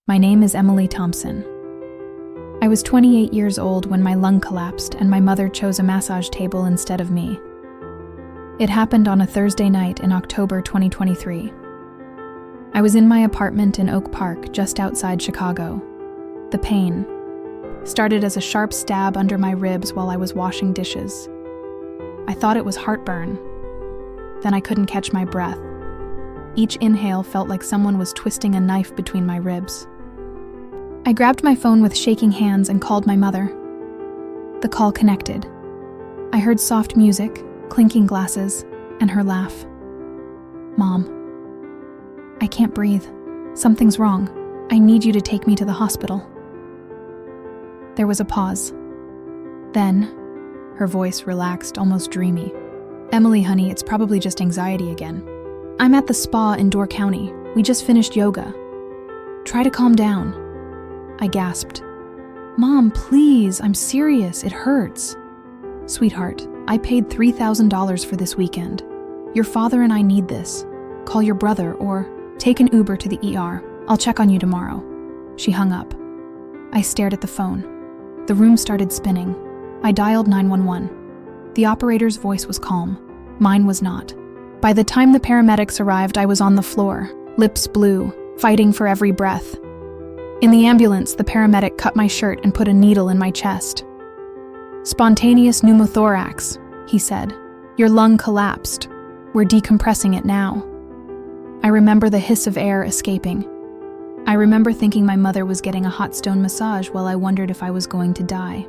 My name is Emily Thompson. I was 28 years old when my lung collapsed and my mother chose a massage table instead of me. It happened on a Thursday night in October 2023. I was in my apartment in Oak Park, just outside Chicago. The pain started as a sharp stab under my ribs while I was washing dishes. I thought it was heartburn. Then I couldn't catch my breath. Each inhale felt like someone was twisting a knife between my ribs. I grabbed my phone with shaking hands and called my mother. The call connected. I heard soft music, clinking glasses, and her laugh. "Mom, I can't breathe. Something's wrong. I need you to take me to the hospital." There was a pause. Then, her voice relaxed, almost dreamy. "Emily, honey, it's probably just anxiety again. I'm at the spa in Door County. We just finished yoga. Try to calm down." I gasped. "Mom, please, I'm serious. It hurts." "Sweetheart, I paid $3,000 for this weekend. Your father and I need this. Call your brother or take an Uber to the ER. I'll check on you tomorrow." She hung up. I stared at the phone. The room started spinning. I dialed 911. The operator's voice was calm. Mine was not. By the time the paramedics arrived, I was on the floor, lips blue, fighting for every breath. In the ambulance, the paramedic cut my shirt and put a needle in my chest. "Spontaneous pneumothorax," he said. "Your lung collapsed. We're decompressing it now." I remember the hiss of air escaping. I remember thinking my mother was getting a hot stone massage while I wondered if I was going to die.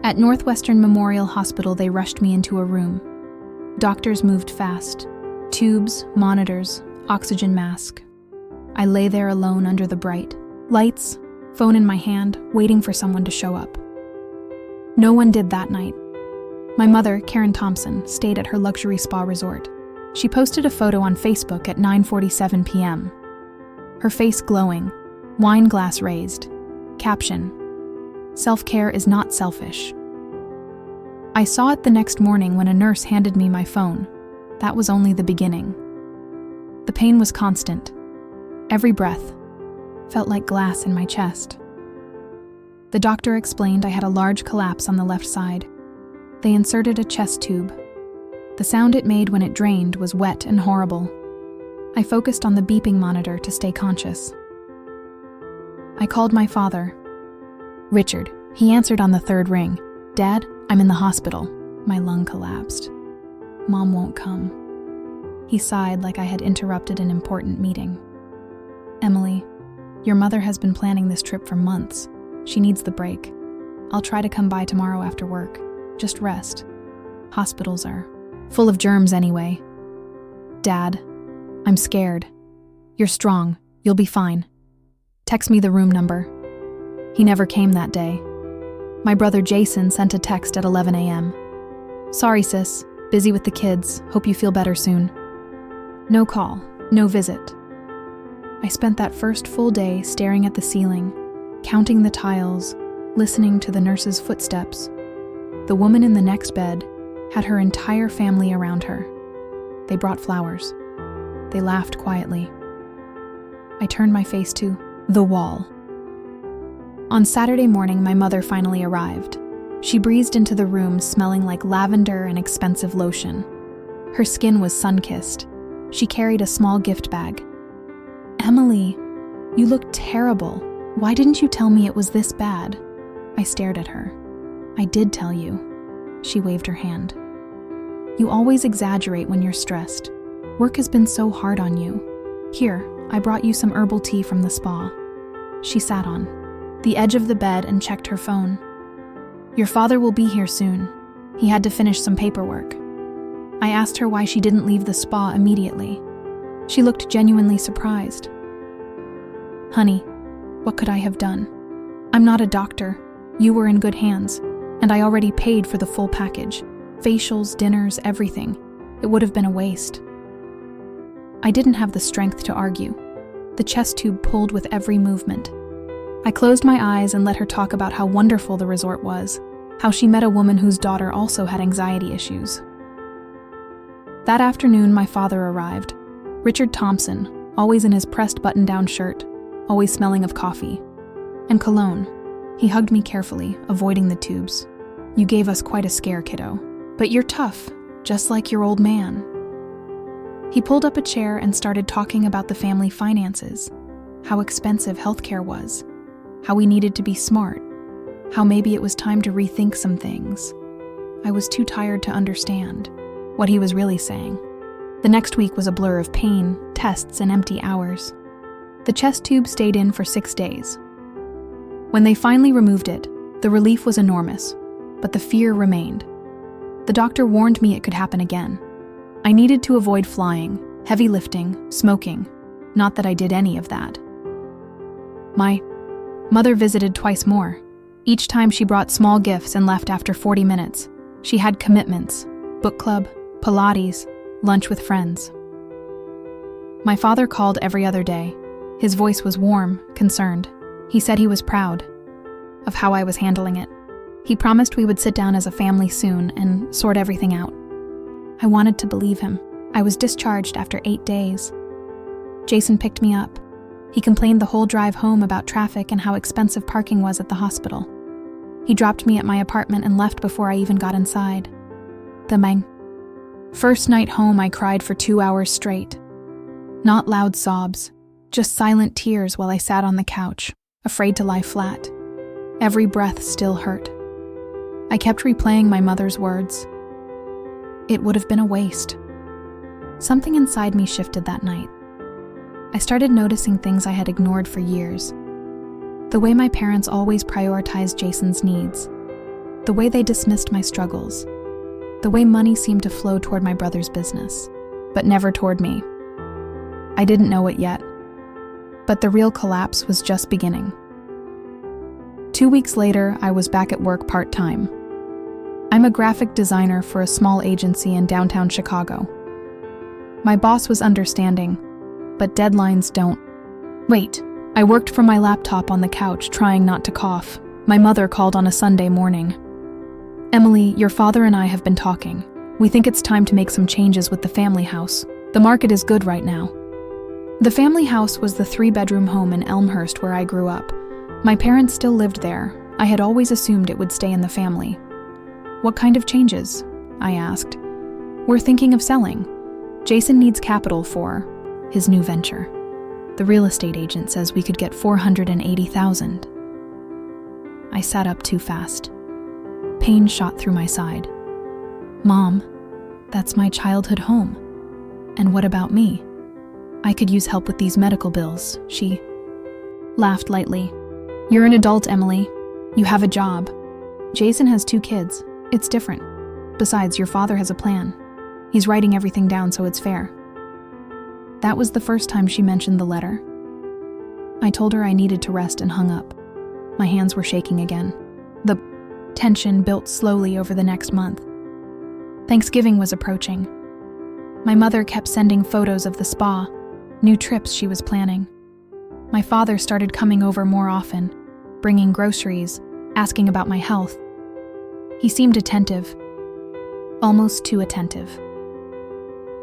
At Northwestern Memorial Hospital, they rushed me into a room. Doctors moved fast. Tubes, monitors, oxygen mask. I lay there alone under the bright lights, phone in my hand, waiting for someone to show up. No one did that night. My mother, Karen Thompson, stayed at her luxury spa resort. She posted a photo on Facebook at 9:47 p.m. Her face glowing, wine glass raised. Caption: "Self-care is not selfish." I saw it the next morning when a nurse handed me my phone. That was only the beginning. The pain was constant. Every breath felt like glass in my chest. The doctor explained I had a large collapse on the left side. They inserted a chest tube. The sound it made when it drained was wet and horrible. I focused on the beeping monitor to stay conscious. I called my father. "Richard." He answered on the third ring. "Dad, I'm in the hospital. My lung collapsed. Mom won't come." He sighed like I had interrupted an important meeting. "Emily, your mother has been planning this trip for months. She needs the break. I'll try to come by tomorrow after work. Just rest. Hospitals are full of germs anyway." "Dad, I'm scared." "You're strong. You'll be fine. Text me the room number." He never came that day. My brother Jason sent a text at 11 a.m. "Sorry, sis. Busy with the kids. Hope you feel better soon." No call, no visit. I spent that first full day staring at the ceiling, counting the tiles, listening to the nurse's footsteps. The woman in the next bed had her entire family around her. They brought flowers. They laughed quietly. I turned my face to the wall. On Saturday morning, my mother finally arrived. She breezed into the room smelling like lavender and expensive lotion. Her skin was sun-kissed. She carried a small gift bag. "Emily, you look terrible. Why didn't you tell me it was this bad?" I stared at her. "I did tell you." She waved her hand. "You always exaggerate when you're stressed. Work has been so hard on you. Here, I brought you some herbal tea from the spa." She sat on the edge of the bed and checked her phone. "Your father will be here soon. He had to finish some paperwork." I asked her why she didn't leave the spa immediately. She looked genuinely surprised. "Honey, what could I have done? I'm not a doctor. You were in good hands, and I already paid for the full package. Facials, dinners, everything. It would have been a waste." I didn't have the strength to argue. The chest tube pulled with every movement. I closed my eyes and let her talk about how wonderful the resort was, how she met a woman whose daughter also had anxiety issues. That afternoon, my father arrived. Richard Thompson, always in his pressed button-down shirt, always smelling of coffee. And cologne. He hugged me carefully, avoiding the tubes. "You gave us quite a scare, kiddo. But you're tough, just like your old man." He pulled up a chair and started talking about the family finances, how expensive healthcare was, how we needed to be smart, how maybe it was time to rethink some things. I was too tired to understand what he was really saying. The next week was a blur of pain, tests, and empty hours. The chest tube stayed in for 6 days. When they finally removed it, the relief was enormous, but the fear remained. The doctor warned me it could happen again. I needed to avoid flying, heavy lifting, smoking. Not that I did any of that. My mother visited twice more. Each time she brought small gifts and left after 40 minutes. She had commitments: book club, Pilates, lunch with friends. My father called every other day. His voice was warm, concerned. He said he was proud of how I was handling it. He promised we would sit down as a family soon and sort everything out. I wanted to believe him. I was discharged after 8 days. Jason picked me up. He complained the whole drive home about traffic and how expensive parking was at the hospital. He dropped me at my apartment and left before I even got inside. My first night home, I cried for 2 hours straight. Not loud sobs, just silent tears while I sat on the couch, afraid to lie flat. Every breath still hurt. I kept replaying my mother's words. It would have been a waste. Something inside me shifted that night. I started noticing things I had ignored for years. The way my parents always prioritized Jason's needs. The way they dismissed my struggles. The way money seemed to flow toward my brother's business, but never toward me. I didn't know it yet, but the real collapse was just beginning. 2 weeks later, I was back at work part-time. I'm a graphic designer for a small agency in downtown Chicago. My boss was understanding, but deadlines don't. Wait, I worked from my laptop on the couch, trying not to cough. My mother called on a Sunday morning. "Emily, your father and I have been talking. We think it's time to make some changes with the family house. The market is good right now." The family house was the 3-bedroom home in Elmhurst where I grew up. My parents still lived there. I had always assumed it would stay in the family. "What kind of changes?" I asked. "We're thinking of selling. Jason needs capital for his new venture. The real estate agent says we could get $480,000. I sat up too fast. Pain shot through my side. "Mom, that's my childhood home. And what about me? I could use help with these medical bills." She laughed lightly. "You're an adult, Emily. You have a job. Jason has 2 kids. It's different. Besides, your father has a plan. He's writing everything down so it's fair." That was the first time she mentioned the letter. I told her I needed to rest and hung up. My hands were shaking again. The tension built slowly over the next month. Thanksgiving was approaching. My mother kept sending photos of the spa, new trips she was planning. My father started coming over more often, bringing groceries, asking about my health. He seemed attentive, almost too attentive.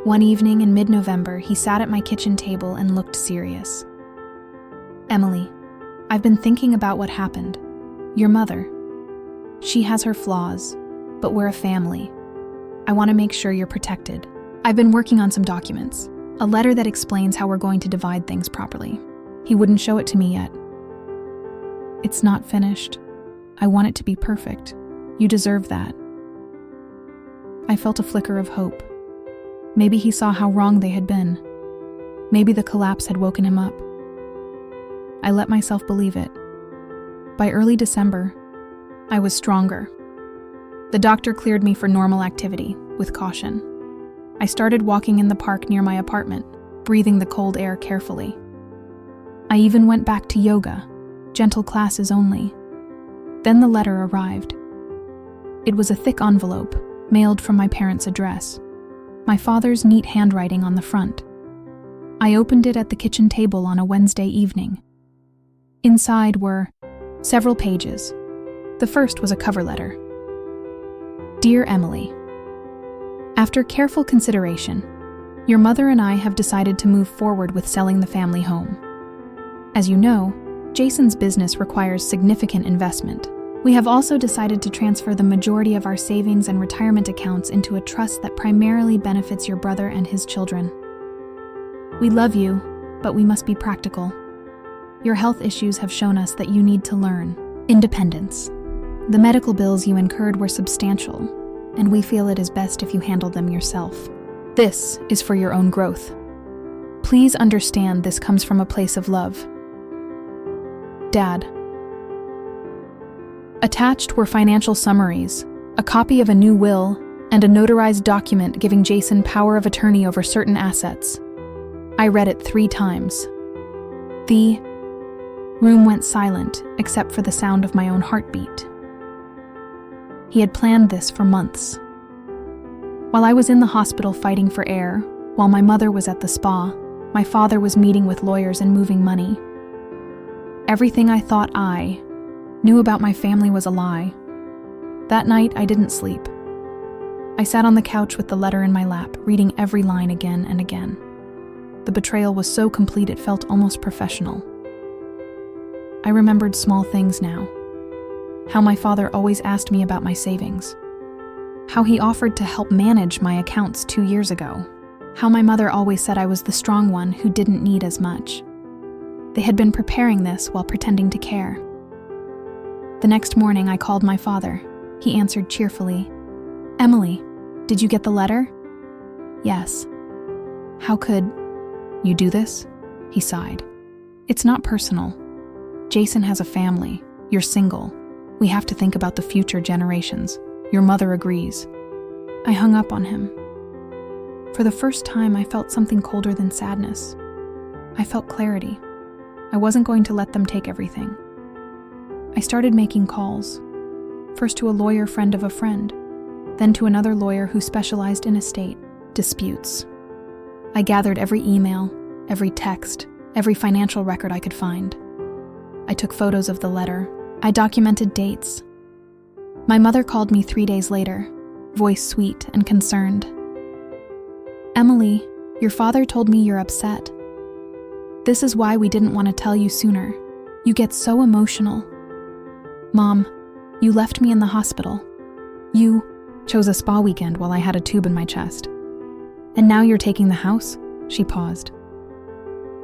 One evening in mid-November, he sat at my kitchen table and looked serious. "Emily, I've been thinking about what happened. Your mother. She has her flaws, but we're a family. I want to make sure you're protected. I've been working on some documents, a letter that explains how we're going to divide things properly." He wouldn't show it to me yet. "It's not finished. I want it to be perfect. You deserve that." I felt a flicker of hope. Maybe he saw how wrong they had been. Maybe the collapse had woken him up. I let myself believe it. By early December, I was stronger. The doctor cleared me for normal activity, with caution. I started walking in the park near my apartment, breathing the cold air carefully. I even went back to yoga, gentle classes only. Then the letter arrived. It was a thick envelope, mailed from my parents' address. My father's neat handwriting on the front. I opened it at the kitchen table on a Wednesday evening. Inside were several pages. The first was a cover letter. "Dear Emily, after careful consideration, your mother and I have decided to move forward with selling the family home. As you know, Jason's business requires significant investment. We have also decided to transfer the majority of our savings and retirement accounts into a trust that primarily benefits your brother and his children. We love you, but we must be practical. Your health issues have shown us that you need to learn independence. The medical bills you incurred were substantial, and we feel it is best if you handle them yourself. This is for your own growth. Please understand this comes from a place of love. Dad. Attached were financial summaries, a copy of a new will, and a notarized document giving Jason power of attorney over certain assets. I read it 3 times. The room went silent, except for the sound of my own heartbeat. He had planned this for months. While I was in the hospital fighting for air, while my mother was at the spa, my father was meeting with lawyers and moving money. Everything I thought I knew about my family was a lie. That night, I didn't sleep. I sat on the couch with the letter in my lap, reading every line again and again. The betrayal was so complete it felt almost professional. I remembered small things now. How my father always asked me about my savings. How he offered to help manage my accounts 2 years ago. How my mother always said I was the strong one who didn't need as much. They had been preparing this while pretending to care. The next morning, I called my father. He answered cheerfully. "Emily, did you get the letter?" "Yes." "How could you do this?" He sighed. "It's not personal. Jason has a family. You're single. We have to think about the future generations. Your mother agrees." I hung up on him. For the first time, I felt something colder than sadness. I felt clarity. I wasn't going to let them take everything. I started making calls, first to a lawyer friend of a friend, then to another lawyer who specialized in estate disputes. I gathered every email, every text, every financial record I could find. I took photos of the letter. I documented dates. My mother called me 3 days later, voice sweet and concerned. "Emily, your father told me you're upset. This is why we didn't want to tell you sooner. You get so emotional. Mom, you left me in the hospital. You chose a spa weekend while I had a tube in my chest. And now you're taking the house?" She paused.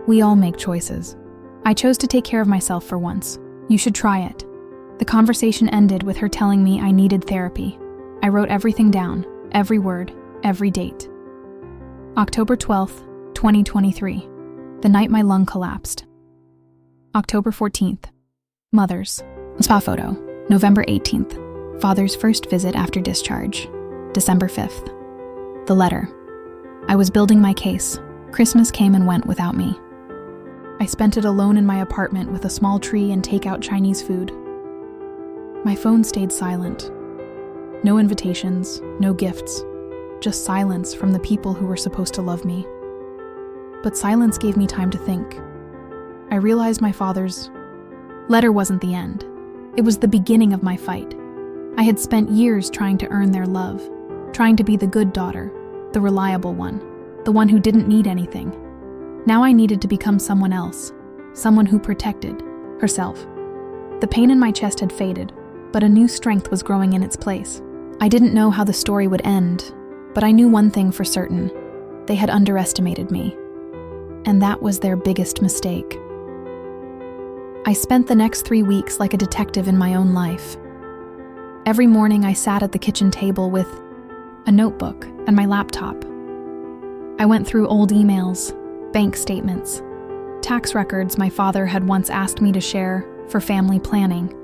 "We all make choices. I chose to take care of myself for once. You should try it." The conversation ended with her telling me I needed therapy. I wrote everything down, every word, every date. October 12th, 2023, the night my lung collapsed. October 14th, Mother's spa photo. November 18th, Father's first visit after discharge. December 5th, the letter. I was building my case. Christmas came and went without me. I spent it alone in my apartment with a small tree and takeout Chinese food. My phone stayed silent. No invitations, no gifts, just silence from the people who were supposed to love me. But silence gave me time to think. I realized my father's letter wasn't the end. It was the beginning of my fight. I had spent years trying to earn their love, trying to be the good daughter, the reliable one, the one who didn't need anything. Now I needed to become someone else, someone who protected herself. The pain in my chest had faded, but a new strength was growing in its place. I didn't know how the story would end, but I knew one thing for certain. They had underestimated me. And that was their biggest mistake. I spent the next 3 weeks like a detective in my own life. Every morning I sat at the kitchen table with a notebook and my laptop. I went through old emails, bank statements, tax records my father had once asked me to share for family planning.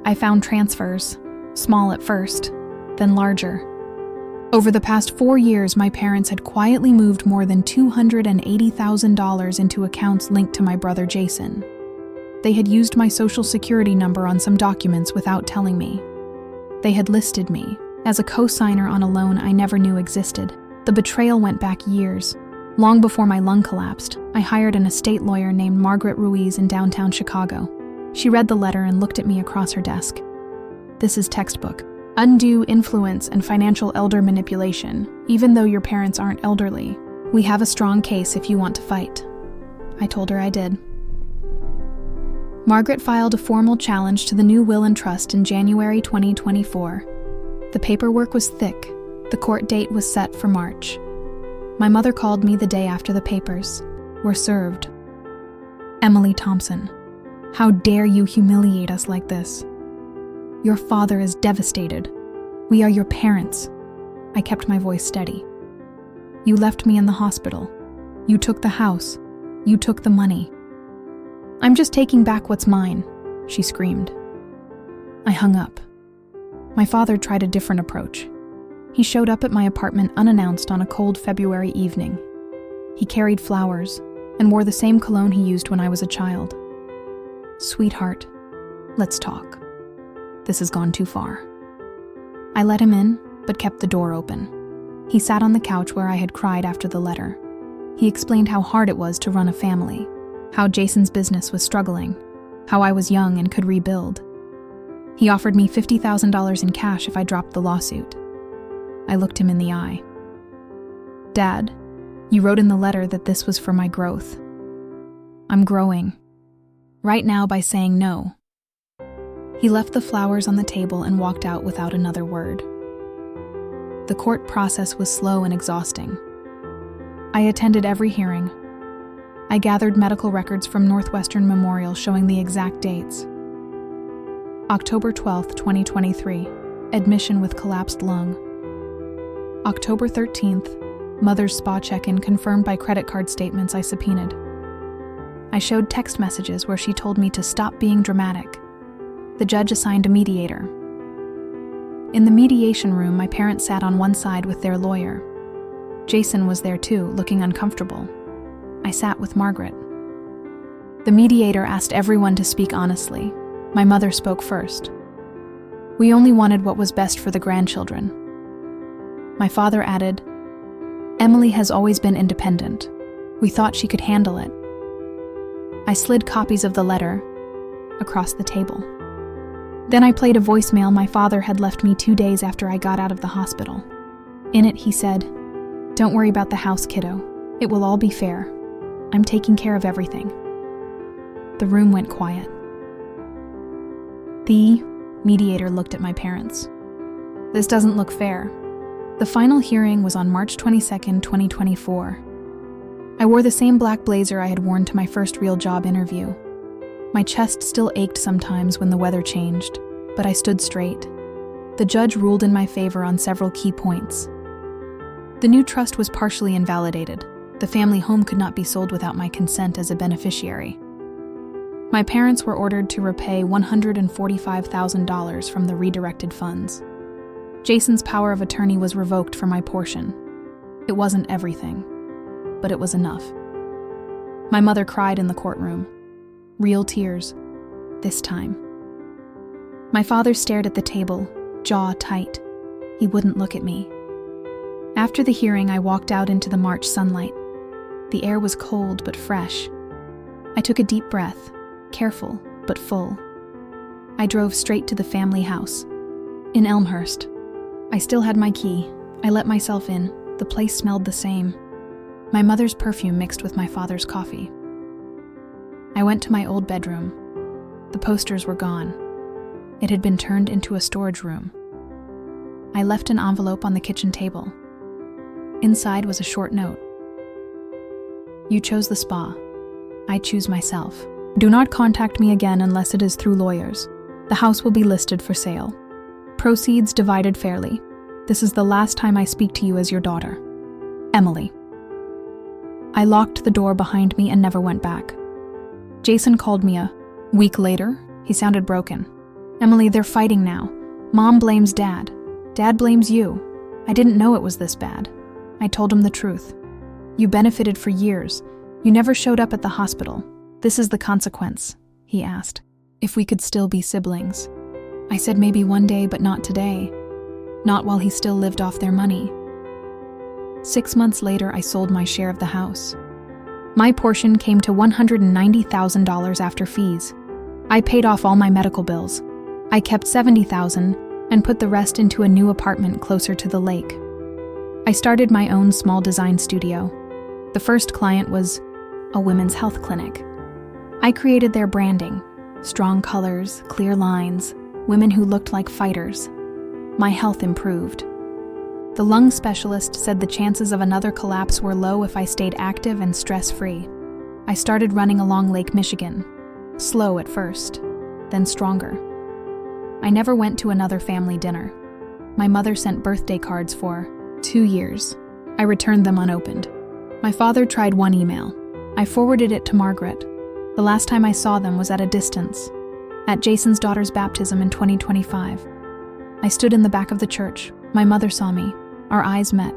I found transfers, small at first, then larger. Over the past 4 years, my parents had quietly moved more than $280,000 into accounts linked to my brother Jason. They had used my social security number on some documents without telling me. They had listed me as a co-signer on a loan I never knew existed. The betrayal went back years. Long before my lung collapsed, I hired an estate lawyer named Margaret Ruiz in downtown Chicago. She read the letter and looked at me across her desk. "This is textbook. Undue influence and financial elder manipulation, even though your parents aren't elderly. We have a strong case if you want to fight." I told her I did. Margaret filed a formal challenge to the new will and trust in January 2024. The paperwork was thick. The court date was set for March. My mother called me the day after the papers were served. "Emily Thompson, how dare you humiliate us like this? Your father is devastated. We are your parents." I kept my voice steady. "You left me in the hospital. You took the house. You took the money." "I'm just taking back what's mine," she screamed. I hung up. My father tried a different approach. He showed up at my apartment unannounced on a cold February evening. He carried flowers and wore the same cologne he used when I was a child. "Sweetheart, let's talk. This has gone too far." I let him in, but kept the door open. He sat on the couch where I had cried after the letter. He explained how hard it was to run a family, how Jason's business was struggling, how I was young and could rebuild. He offered me $50,000 in cash if I dropped the lawsuit. I looked him in the eye. "Dad, you wrote in the letter that this was for my growth. I'm growing. Right now by saying no." He left the flowers on the table and walked out without another word. The court process was slow and exhausting. I attended every hearing. I gathered medical records from Northwestern Memorial showing the exact dates. October 12, 2023, admission with collapsed lung. October 13th, mother's spa check-in confirmed by credit card statements I subpoenaed. I showed text messages where she told me to stop being dramatic. The judge assigned a mediator. In the mediation room, my parents sat on one side with their lawyer. Jason was there too, looking uncomfortable. I sat with Margaret. The mediator asked everyone to speak honestly. My mother spoke first. "We only wanted what was best for the grandchildren." My father added, "Emily has always been independent. We thought she could handle it." I slid copies of the letter across the table. Then I played a voicemail my father had left me 2 days after I got out of the hospital. In it, he said, "Don't worry about the house, kiddo. It will all be fair. I'm taking care of everything." The room went quiet. The mediator looked at my parents. "This doesn't look fair." The final hearing was on March 22, 2024. I wore the same black blazer I had worn to my first real job interview. My chest still ached sometimes when the weather changed, but I stood straight. The judge ruled in my favor on several key points. The new trust was partially invalidated. The family home could not be sold without my consent as a beneficiary. My parents were ordered to repay $145,000 from the redirected funds. Jason's power of attorney was revoked for my portion. It wasn't everything, but it was enough. My mother cried in the courtroom. Real tears, this time. My father stared at the table, jaw tight. He wouldn't look at me. After the hearing, I walked out into the March sunlight. The air was cold but fresh. I took a deep breath, careful but full. I drove straight to the family house. In Elmhurst. I still had my key. I let myself in. The place smelled the same. My mother's perfume mixed with my father's coffee. I went to my old bedroom. The posters were gone. It had been turned into a storage room. I left an envelope on the kitchen table. Inside was a short note. "You chose the spa. I choose myself. Do not contact me again unless it is through lawyers. The house will be listed for sale. Proceeds divided fairly. This is the last time I speak to you as your daughter. Emily." I locked the door behind me and never went back. Jason called me a week later. He sounded broken. "Emily, they're fighting now. Mom blames Dad. Dad blames you. I didn't know it was this bad." I told him the truth. "You benefited for years. You never showed up at the hospital. This is the consequence," he asked. If we could still be siblings. I said maybe one day, but not today. Not while he still lived off their money. 6 months later, I sold my share of the house. My portion came to $190,000 after fees. I paid off all my medical bills. I kept $70,000 and put the rest into a new apartment closer to the lake. I started my own small design studio. The first client was a women's health clinic. I created their branding, Strong colors, clear lines, women who looked like fighters. My health improved. The lung specialist said the chances of another collapse were low if I stayed active and stress-free. I started running along Lake Michigan. Slow at first, then stronger. I never went to another family dinner. My mother sent birthday cards for 2 years. I returned them unopened. My father tried one email. I forwarded it to Margaret. The last time I saw them was at a distance, at Jason's daughter's baptism in 2025. I stood in the back of the church. My mother saw me. Our eyes met.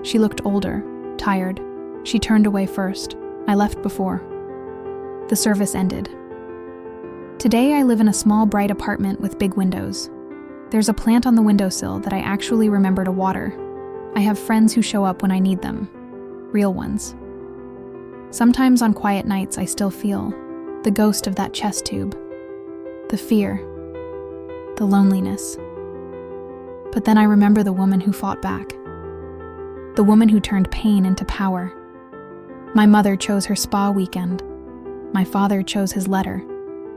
She looked older, tired. She turned away first. I left before. The service ended. Today I live in a small, bright apartment with big windows. There's a plant on the windowsill that I actually remember to water. I have friends who show up when I need them. Real ones. Sometimes on quiet nights I still feel the ghost of that chest tube. The fear. The loneliness. But then I remember the woman who fought back. The woman who turned pain into power. My mother chose her spa weekend. My father chose his letter.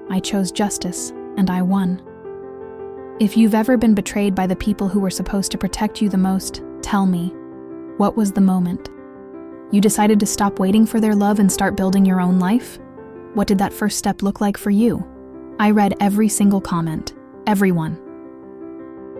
I chose justice, and I won. If you've ever been betrayed by the people who were supposed to protect you the most, tell me, what was the moment? You decided to stop waiting for their love and start building your own life? What did that first step look like for you? I read every single comment, everyone.